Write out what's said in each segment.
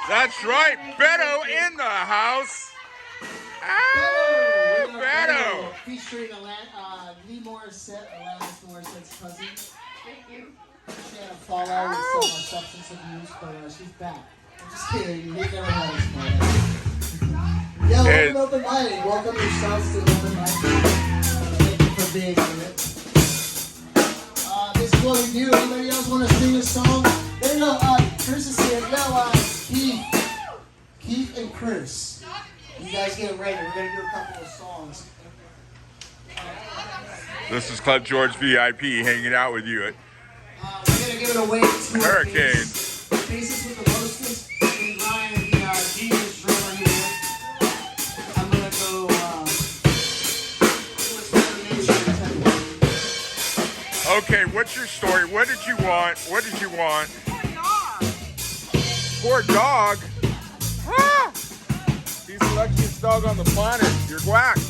That's right, Beto in the house. Oh, Beto. Featuring Lee Morissette, Alanis Morissette's cousin. Thank you. She had a fallout with some substance abuse, but she's back. I'm just kidding. You never had us. Yeah, welcome to Open Mic. Welcome yourselves to Open Mic. Thank you for being here. This is what we do. Anybody else want to sing a song? There you go. Chris is here. Yo, Keith and Chris. You guys get ready. We're going to do a couple of songs. This is Club George VIP hanging out with you at We're going to give it away to Hurricanes. Faces with the Hostess and Ryan, the genius drummer here. I'm going to go Okay, what's your story? What did you want? What did you want? Poor dog. Ah! He's the luckiest dog on the planet. You're whacked.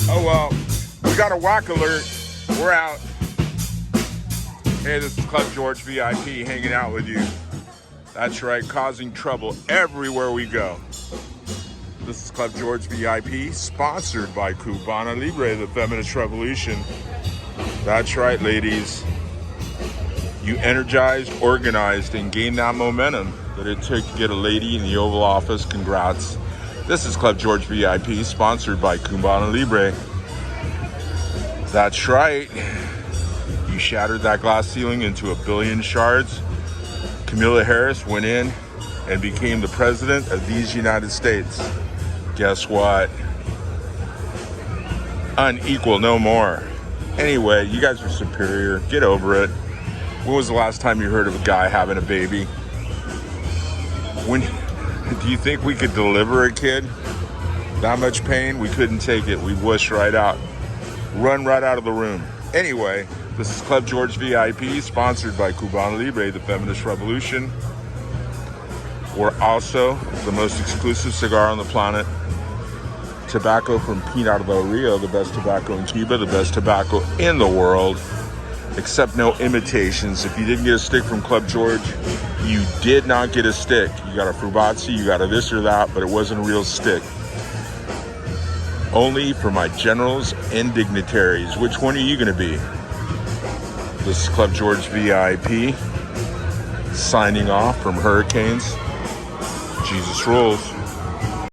Oh well, we got a whack alert. We're out. Hey, this is Club George VIP hanging out with you. That's right, causing trouble everywhere we go. This is Club George VIP, sponsored by Cubana Libre, the feminist revolution. That's right, ladies. You energized, organized, and gained that momentum that it took to get a lady in the Oval Office. Congrats. This is Club George VIP, sponsored by Cubana Libre. That's right. You shattered that glass ceiling into 1 billion shards. Kamala Harris went in and became the president of these United States. Guess what? Unequal no more. Anyway, you guys are superior. Get over it. When was the last time you heard of a guy having a baby? When do you think we could deliver a kid? That much pain? We couldn't take it. We'd wish right out. Run right out of the room. Anyway, this is Club George VIP, sponsored by Cubana Libre, the feminist revolution. We're also the most exclusive cigar on the planet. Tobacco from Pinar del Rio, the best tobacco in Cuba, the best tobacco in the world. Accept no imitations. If you didn't get a stick from Club George, You did not get a stick. You got a Fubatsi, you got a this or that, but it wasn't a real stick. Only for my generals and dignitaries. Which one are you going to be? This is Club George VIP signing off from Hurricanes. Jesus rules.